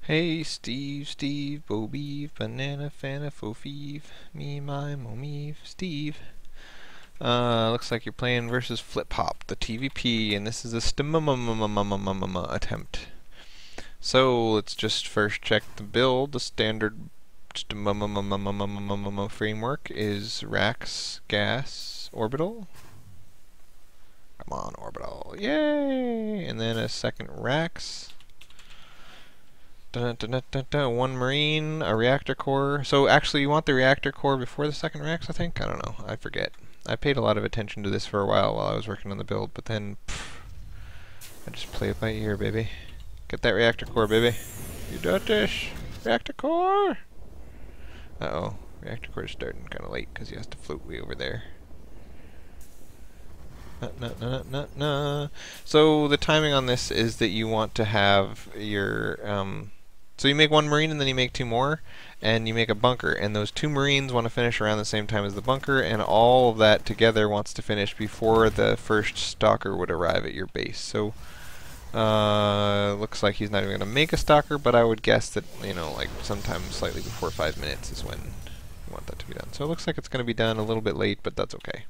Hey, Steve, Bo Beef, Banana, Fana, Fofive, me, my, Momeeve, Steve. Looks like you're playing versus Flip Hop, the TVP, and this is a attempt. So let's just first check the build. The standard framework is Rax, Gas, Orbital. Come on, Orbital, yay! And then a second Rax. One Marine, a reactor core. So actually you want the reactor core before the second Rax, I think? I don't know. I forget. I paid a lot of attention to this for a while I was working on the build, but then I just play it by ear, baby. Get that reactor core, baby. You got this. Reactor core! Uh-oh. Reactor core is starting kind of late because he has to float way over there. So the timing on this is that you want to have your so you make one Marine and then you make two more, and you make a bunker, and those two Marines want to finish around the same time as the bunker, and all of that together wants to finish before the first stalker would arrive at your base. So looks like he's not even going to make a stalker, but I would guess that, you know, like sometime slightly before 5 minutes is when you want that to be done. So it looks like it's going to be done a little bit late, but that's okay.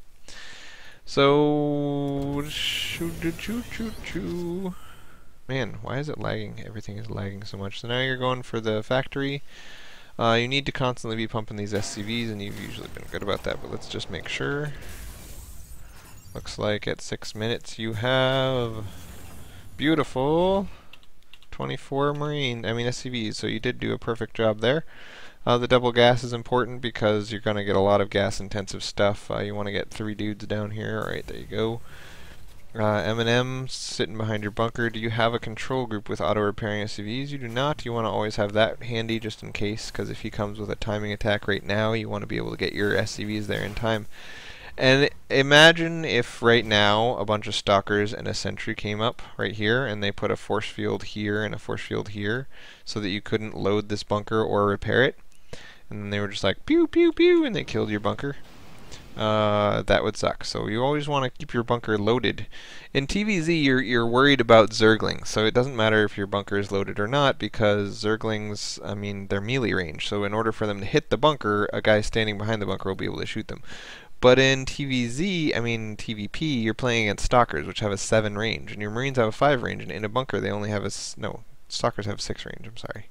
So, man, why is it lagging? Everything is lagging so much. So now you're going for the factory. You need to constantly be pumping these SCVs, and you've usually been good about that, but let's just make sure. Looks like at 6 minutes you have beautiful 24 SCVs, so you did do a perfect job there. The double gas is important because you're going to get a lot of gas-intensive stuff. You want to get 3 dudes down here. Alright, there you go. M&M sitting behind your bunker. Do you have a control group with auto-repairing SCVs? You do not. You want to always have that handy just in case, because if he comes with a timing attack right now, you want to be able to get your SCVs there in time. And imagine if right now a bunch of stalkers and a sentry came up right here, and they put a force field here and a force field here, so that you couldn't load this bunker or repair it. And then they were just like, pew, pew, pew, and they killed your bunker. That would suck. So you always want to keep your bunker loaded. In TVZ, you're worried about Zerglings, so it doesn't matter if your bunker is loaded or not, because Zerglings, I mean, they're melee range. So in order for them to hit the bunker, a guy standing behind the bunker will be able to shoot them. But in TVP, you're playing against Stalkers, which have a 7 range, and your Marines have a 5 range, and in a bunker they only have a... no, Stalkers have 6 range, I'm sorry.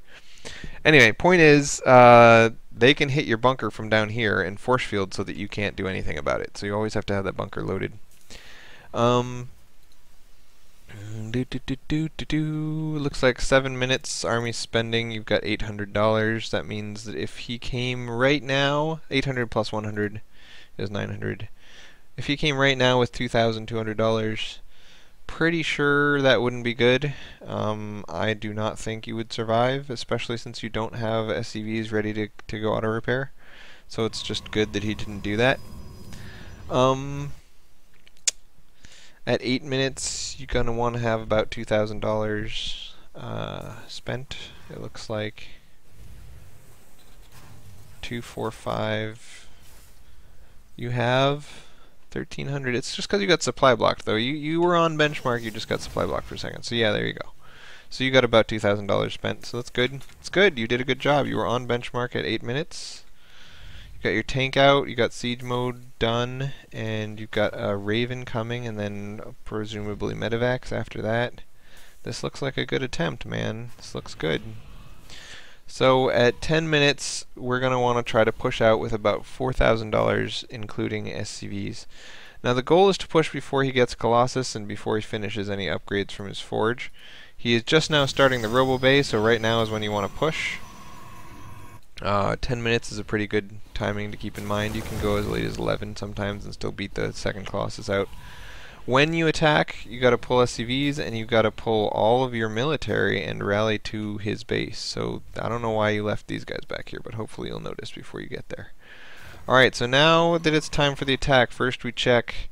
Anyway, point is, they can hit your bunker from down here and force field so that you can't do anything about it. So you always have to have that bunker loaded. Looks like 7 minutes army spending. You've got $800. That means that if he came right now, 800 plus 100 is 900. If he came right now with $2,200, pretty sure that wouldn't be good. I do not think you would survive, especially since you don't have SCVs ready to go auto repair. So it's just good that he didn't do that. At 8 minutes, you're gonna want to have about $2,000 spent. It looks like 2, 4, 5. You have 1,300. It's just because you got supply blocked, though. You were on benchmark, you just got supply blocked for a second. So yeah, there you go. So you got about $2,000 spent, so that's good. It's good. You did a good job. You were on benchmark at 8 minutes. You got your tank out, you got siege mode done, and you've got a Raven coming, and then presumably medevacs after that. This looks like a good attempt, man. This looks good. So at 10 minutes, we're going to want to try to push out with about $4,000, including SCVs. Now the goal is to push before he gets Colossus and before he finishes any upgrades from his forge. He is just now starting the Robo Bay, so right now is when you want to push. 10 minutes is a pretty good timing to keep in mind. You can go as late as 11 sometimes and still beat the second Colossus out. When you attack, you got to pull SCVs, and you've got to pull all of your military and rally to his base. So I don't know why you left these guys back here, but hopefully you'll notice before you get there. Alright, so now that it's time for the attack, first we check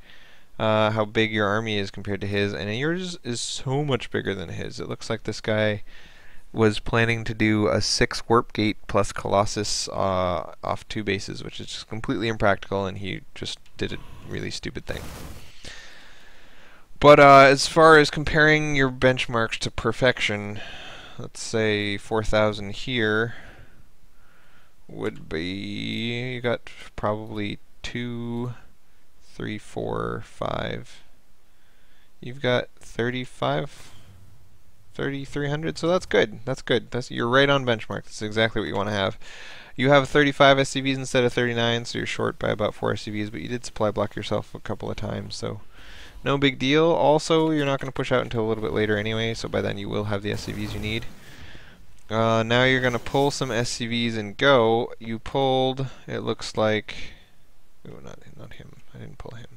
how big your army is compared to his, and yours is so much bigger than his. It looks like this guy was planning to do a 6 warp gate plus Colossus off 2 bases, which is just completely impractical, and he just did a really stupid thing. But as far as comparing your benchmarks to perfection, let's say 4,000 here would be, you got probably 2, 3, 4, 5. You've got 3,300, so that's good. That's good. You're right on benchmark. That's exactly what you want to have. You have 35 SCVs instead of 39, so you're short by about 4 SCVs, but you did supply block yourself a couple of times, so no big deal. Also, you're not going to push out until a little bit later anyway, so by then you will have the SCVs you need. Now you're going to pull some SCVs and go. You pulled, it looks like, ooh, not him. I didn't pull him.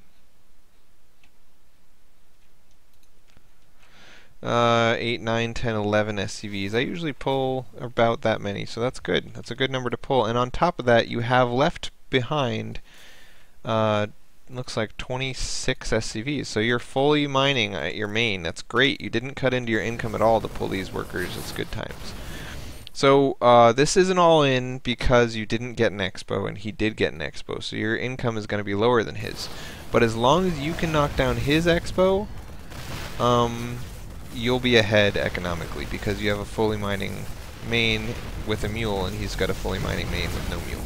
8, 9, 10, 11 SCVs. I usually pull about that many, so that's good. That's a good number to pull. And on top of that, you have left behind, looks like 26 SCVs. So you're fully mining at your main. That's great. You didn't cut into your income at all to pull these workers. It's good times. So this isn't all in because you didn't get an expo, and he did get an expo. So your income is going to be lower than his. But as long as you can knock down his expo, you'll be ahead economically because you have a fully mining main with a mule, and he's got a fully mining main with no mule.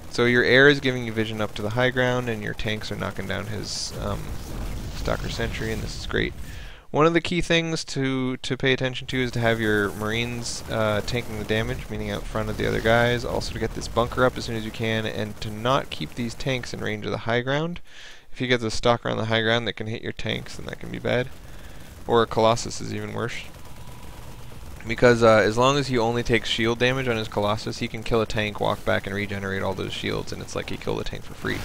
So your air is giving you vision up to the high ground, and your tanks are knocking down his Stalker Sentry, and this is great. One of the key things to pay attention to is to have your Marines tanking the damage, meaning out front of the other guys. Also to get this bunker up as soon as you can, and to not keep these tanks in range of the high ground. If you get the Stalker on the high ground that can hit your tanks, then that can be bad. Or a Colossus is even worse. Because as long as he only takes shield damage on his Colossus, he can kill a tank, walk back, and regenerate all those shields, and it's like he killed a tank for free.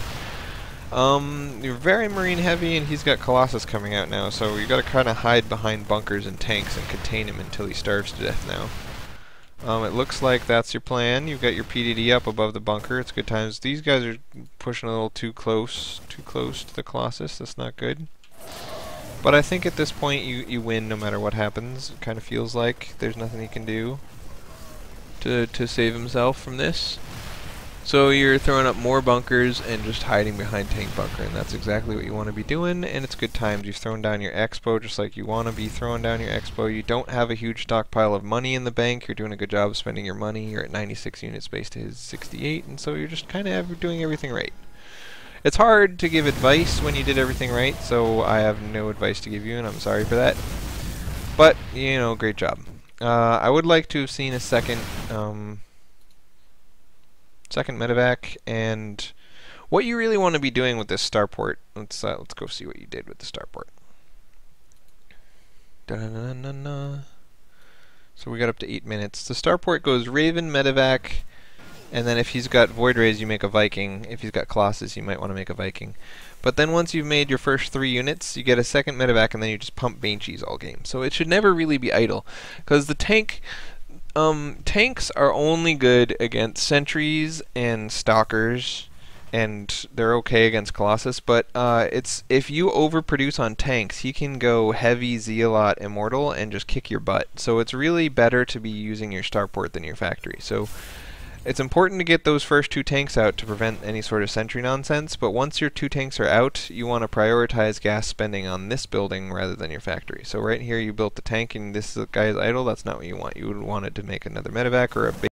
You're very Marine heavy, and he's got Colossus coming out now, so you gotta kinda hide behind bunkers and tanks and contain him until he starves to death now. It looks like that's your plan. You've got your PDD up above the bunker. It's good times. These guys are pushing a little too close to the Colossus. That's not good. But I think at this point you win no matter what happens. It kind of feels like there's nothing he can do to save himself from this. So you're throwing up more bunkers and just hiding behind tank bunker, and that's exactly what you want to be doing, and it's good times. You've thrown down your expo just like you want to be throwing down your expo. You don't have a huge stockpile of money in the bank. You're doing a good job of spending your money. You're at 96 units based to his 68, and so you're just kind of doing everything right. It's hard to give advice when you did everything right, so I have no advice to give you, and I'm sorry for that. But, you know, great job. I would like to have seen a second medevac, and what you really want to be doing with this starport. Let's go see what you did with the starport. So we got up to 8 minutes. The starport goes Raven, medevac, and then if he's got Void Rays, you make a Viking. If he's got Colossus, you might want to make a Viking. But then once you've made your first 3 units, you get a second medevac, and then you just pump Banshees all game. So it should never really be idle, because the tanks are only good against sentries and stalkers, and they're okay against Colossus. But it's if you overproduce on tanks, he can go heavy Zealot Immortal and just kick your butt. So it's really better to be using your starport than your factory. So it's important to get those first 2 tanks out to prevent any sort of sentry nonsense, but once your 2 tanks are out, you want to prioritize gas spending on this building rather than your factory. So right here you built the tank and this guy is idle. That's not what you want. You would want it to make another medevac or a big